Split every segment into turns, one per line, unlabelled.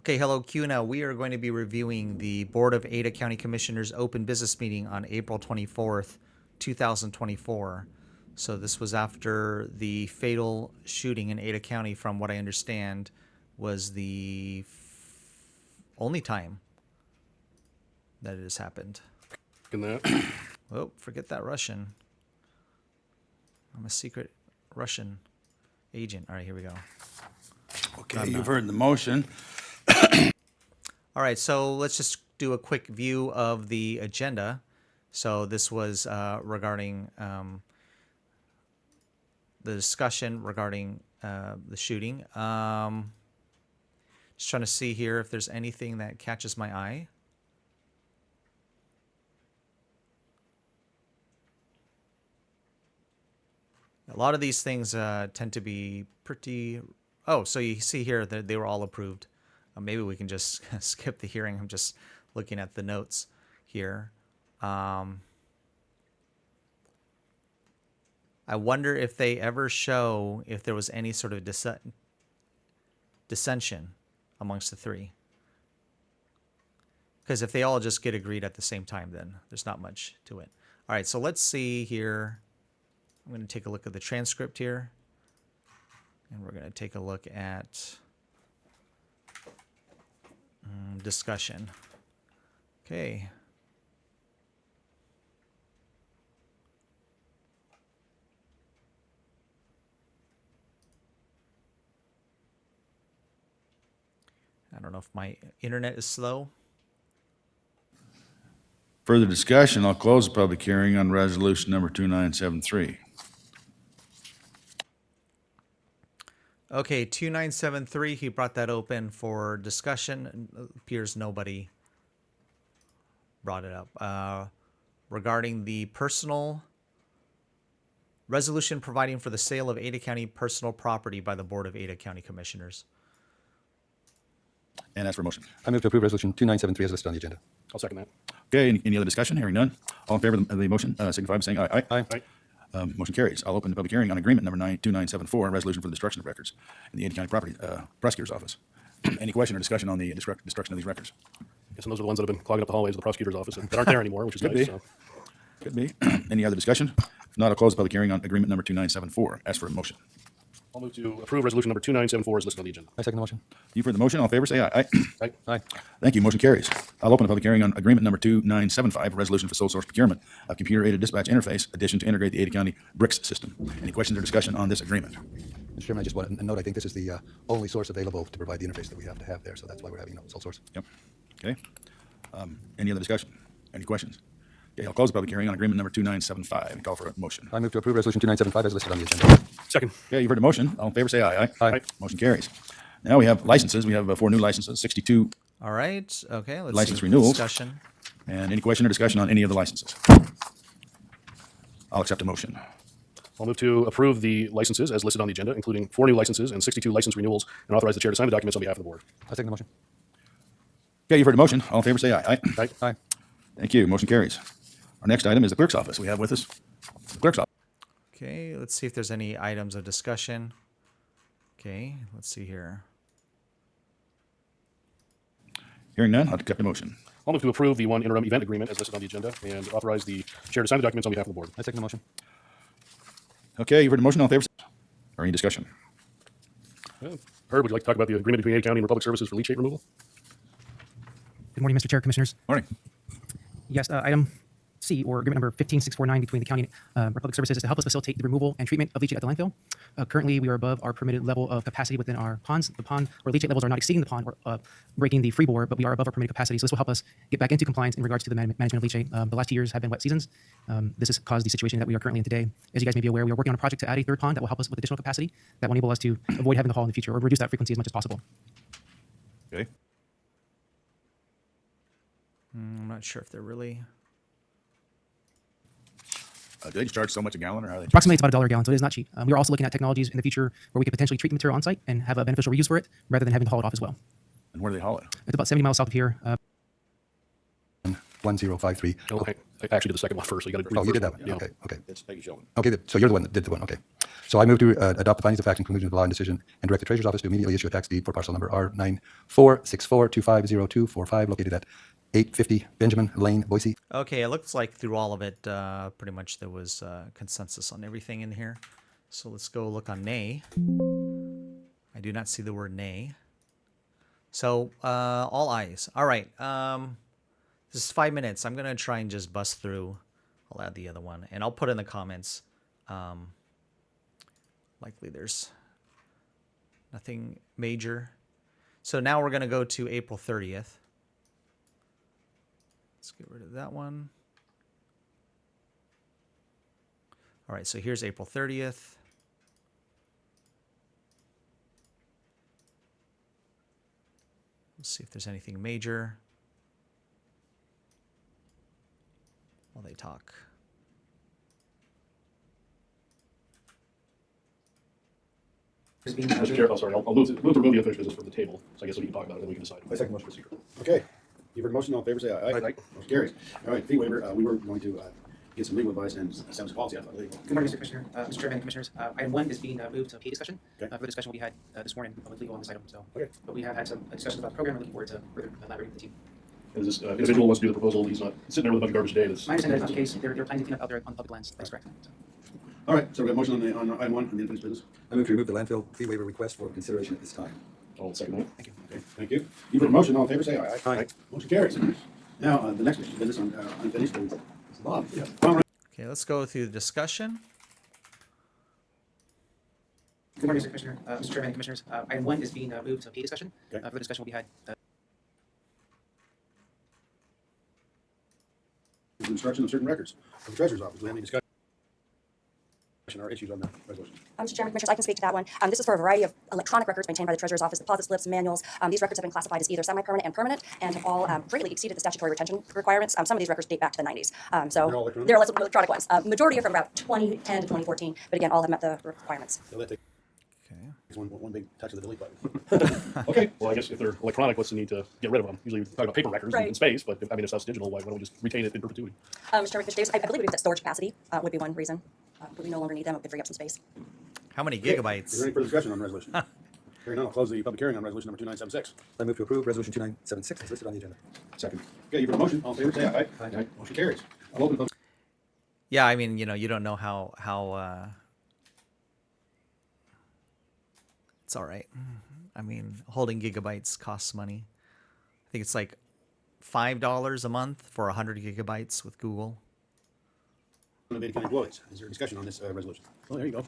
Okay, hello CUNA. We are going to be reviewing the Board of Ada County Commissioners open business meeting on April 24th, 2024. So this was after the fatal shooting in Ada County, from what I understand, was the only time that it has happened.
In that.
Oh, forget that Russian. I'm a secret Russian agent. All right, here we go.
Okay, you've heard the motion.
All right, so let's just do a quick view of the agenda. So this was regarding the discussion regarding the shooting. Just trying to see here if there's anything that catches my eye. A lot of these things tend to be pretty... Oh, so you see here that they were all approved. Maybe we can just skip the hearing. I'm just looking at the notes here. I wonder if they ever show if there was any sort of dissension amongst the three. Because if they all just get agreed at the same time, then there's not much to it. All right, so let's see here. I'm going to take a look at the transcript here. And we're going to take a look at discussion. Okay. I don't know if my internet is slow.
Further discussion, I'll close the public hearing on resolution number 2973.
Okay, 2973, he brought that open for discussion. It appears nobody brought it up. Regarding the personal resolution providing for the sale of Ada County personal property by the Board of Ada County Commissioners.
And as for motion.
I move to approve Resolution 2973 as listed on the agenda.
I'll second that.
Okay, any other discussion? Hearing none. All in favor of the motion, signify by saying aye. Aye.
Aye.
Motion carries. I'll open the public hearing on agreement number 2974, resolution for the destruction of records in the Ada County Property Prosecutor's Office. Any question or discussion on the destruction of these records?
Guess those are the ones that have been clogging up the hallways of the prosecutor's office and that aren't there anymore, which is
Could
nice.
be.
So.
Could be. Any other discussion? If not, I'll close the public hearing on agreement number 2974. Ask for a motion.
I'll move to approve resolution number 2974 as listed on the agenda.
I second the motion.
You've heard the motion. All in favor, say aye. Aye.
Aye.
Aye.
Thank you. Motion carries. I'll open the public hearing on agreement number 2975, resolution for sole source procurement of computer-aided dispatch interface, addition to integrate the Ada County BRICS system. Any questions or discussion on this agreement?
Mr. Chairman, I just want to note, I think this is the only source available to provide the interface that we have to have there, so that's why we're having sole source.
Yep. Okay. Any other discussion? Any questions? Okay, I'll close the public hearing on agreement number 2975 and call for a motion.
I move to approve Resolution 2975 as listed on the agenda.
Second.
Okay, you've heard the motion. All in favor, say aye.
Aye.
Motion carries. Now we have licenses. We have 4 new licenses, 62,
All right, okay, let's
License
see.
renewals.
Discussion.
and any question or discussion on any of the licenses? I'll accept a motion.
I'll move to approve the licenses as listed on the agenda, including 4 new licenses and 62 license renewals, and authorize the chair to sign the documents on behalf of the board.
I second the motion.
Okay, you've heard the motion. All in favor, say aye.
Aye.
Aye.
Thank you. Motion carries. Our next item is the clerk's office. We have with us the clerk's office.
Okay, let's see if there's any items of discussion. Okay, let's see here.
Hearing none, I'll accept a motion.
I'll move to approve the 1 interim event agreement as listed on the agenda and authorize the chair to sign the documents on behalf of the board.
I second the motion.
Okay, you've heard the motion. All in favor, or any discussion?
Herb, would you like to talk about the agreement between Ada County and Republic Services for leachate removal?
Good morning, Mr. Chair, Commissioners.
Morning.
Yes, item C, or agreement number 15649 between the county and Republic Services, is to help us facilitate the removal and treatment of leachate at the landfill. Currently, we are above our permitted level of capacity within our ponds. The pond or leachate levels are not exceeding the pond or breaking the free bore, but we are above our permitted capacity. So this will help us get back into compliance in regards to the management of leachate. The last 2 years have been wet seasons. This has caused the situation that we are currently in today. As you guys may be aware, we are working on a project to add a 3rd pond that will help us with additional capacity that will enable us to avoid having the haul in the future or reduce that frequency as much as possible.
Okay.
I'm not sure if they're really...
Do they just charge so much a gallon, or how are they?
Approximately, it's about $1 a gallon, so it is not cheap. We are also looking at technologies in the future where we could potentially treat the material on site and have a beneficial reuse for it rather than having to haul it off as well.
And where do they haul it?
It's about 70 miles south of here.
One 1053.
Oh, I actually did the second one first, so you got to read
Oh,
the
you
first
did that
one.
one?
Yeah.
Okay, okay.
It's Peggy Sheldon.
Okay, so you're the one that did the one, okay. So I move to adopt the findings of fact and conclusions of the law and decision and direct the Treasurer's Office to immediately issue a tax deed for parcel number R9464250245 located at 850 Benjamin Lane, Boise.
Okay, it looks like through all of it, pretty much there was consensus on everything in here. So let's go look on nay. I do not see the word nay. So all ayes. All right. This is 5 minutes. I'm gonna try and just bust through. I'll add the other one, and I'll put in the comments. Likely there's nothing major. So now we're gonna go to April 30th. Let's get rid of that one. All right, so here's April 30th. Let's see if there's anything major while they talk.
Mr. Chair, sorry, I'll move to remove the unfinished business from the table, so I guess we can talk about it, and then we can decide.
I second motion, Mr. Speaker. Okay, you've heard the motion, all in favor, say aye.
Aye.
Motion carries. All right, fee waiver, we were going to get some legal advice and establish policy, I thought, legal.
Good morning, Mr. Commissioner, Mr. Chairman, and Commissioners. Item 1 is being moved to PA discussion.
Okay.
Further discussion will be had this morning with legal on this item. So,
Okay.
but we have had some discussions about the program. We're looking forward to further elaborating with the team.
Is this individual wants to do the proposal, he's not sitting there with a bunch of garbage today, that's.
My understanding that's not the case. They're planning to clean up out there on public lands. That's correct. So.
All right, so we have a motion on item one, on the unfinished business.
I move to remove the landfill fee waiver request for consideration at this time.
I'll second that.
Thank you.
Okay, thank you. You've heard the motion, all in favor, say aye.
Aye.
Motion carries. Now, the next business on unfinished is Bob. Yeah. Bob,
Okay, let's go through the discussion.
Good morning, Mr. Commissioner, Mr. Chairman, and Commissioners. Item 1 is being moved to PA discussion.
Okay.
Further discussion will be had.
instruction of certain records of the Treasurer's Office. Do we have any discussion or issues on that resolution?
Mr. Chairman, Commissioners, I can speak to that one. This is for a variety of electronic records maintained by the Treasurer's Office, deposit slips, manuals. These records have been classified as either semi-permanent and permanent, and have all greatly exceeded the statutory retention requirements. Some of these records date back to the 90s.
They're all electronic?
They're electronic ones. Majority are from about 2010 to 2014, but again, all have met the requirements.
So that takes
Okay.
one big touch of the delete button. Okay.
Well, I guess if they're electronic, what's the need to get rid of them? Usually we talk about paper records in
Right.
space, but if it's digital, why don't we just retain it in perpetuity?
Mr. Chairman, Commissioner Davis, I believe that storage capacity would be one reason. But we no longer need them. It could free up some space.
How many
Is there
gigabytes?
any further discussion on the resolution? Hearing none, I'll close the public hearing on resolution number 2976.
I move to approve resolution 2976 as listed on the agenda.
Second.
Okay, you've heard the motion, all in favor, say aye.
Aye.
Motion carries. I'll open the public.
Yeah, I mean, you don't know how it's all right. I mean, holding gigabytes costs money. I think it's like $5 a month for 100 gigabytes with Google.
Of Ada County employees. Is there discussion on this resolution? Oh, there you go.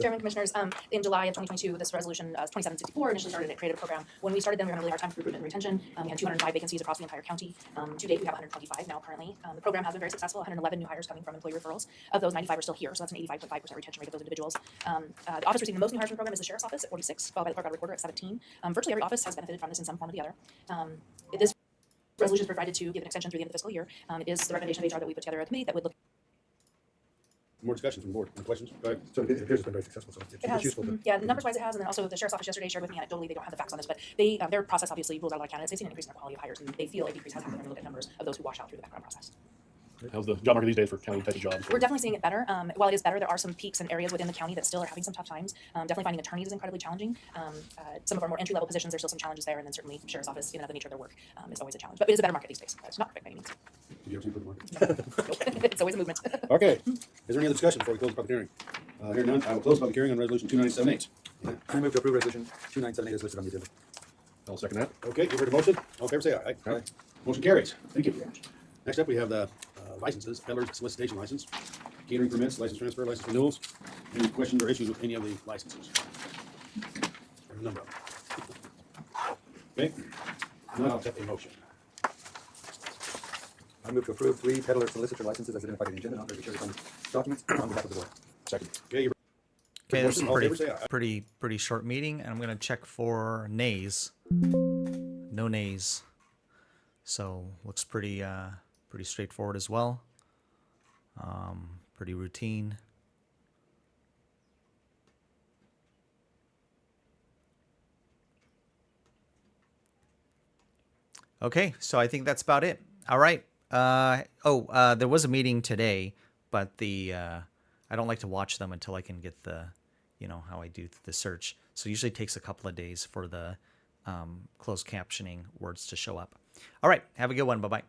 Chairman, Commissioners, in July of 2022, this resolution 2764 initially started and it created a program. When we started, then we were having a really hard time with recruitment and retention. We had 205 vacancies across the entire county. To date, we have 125 now currently. The program has been very successful. 111 new hires coming from employee referrals. Of those, 95 are still here, so that's an 85.5% retention rate of those individuals. The office receiving the most new hires from the program is the Sheriff's Office at 46, followed by the Clerk Audit Recorder at 17. Virtually every office has benefited from this in some form or the other. This resolution is provided to give an extension through the end of the fiscal year. It is the recommendation of HR that we put together a committee that would look.
More discussion from the board. Any questions? Go ahead.
So it appears it's been very successful, so
It
it's
has,
useful to.
yeah, numbers wise it has, and then also the Sheriff's Office yesterday shared with me anecdotally, they don't have the facts on this, but they, their process obviously rules out a lot of candidates. They've seen an increase in their quality of hires, and they feel a decrease has happened when we look at numbers of those who wash out through the background process.
How's the job market these days for county type of jobs?
We're definitely seeing it better. While it is better, there are some peaks and areas within the county that still are having some tough times. Definitely finding attorneys is incredibly challenging. Some of our more entry-level positions, there's still some challenges there, and then certainly Sheriff's Office, given the nature of their work, is always a challenge. But it is a better market these days. It's not perfect by any means.
Did you ever see for the market?
It's always a movement.
Okay. Is there any other discussion before we close the public hearing? Hearing none, I will close the public hearing on resolution 2978.
I move to approve resolution 2978 as listed on the agenda.
I'll second that.
Okay, you've heard the motion. All in favor, say aye.
Aye.
Motion carries. Thank you. Next up, we have the licenses, peddler's solicitation license, catering permits, license transfer, license renewals. Any questions or issues with any of the licenses? There are a number of them. Okay, now I'll take a motion.
I move to approve 3 peddler solicitor licenses as identified in the agenda and authorize the chair to sign documents on behalf of the board.
Second.
Okay, you've
Okay, this is
All in favor, say aye.
pretty short meeting, and I'm gonna check for nays. No nays. So looks pretty straightforward as well. Pretty routine. Okay, so I think that's about it. All right. There was a meeting today, but I don't like to watch them until I can get how I do the search. So it usually takes a couple of days for the closed captioning words to show up. All right. Have a good one. Bye-bye.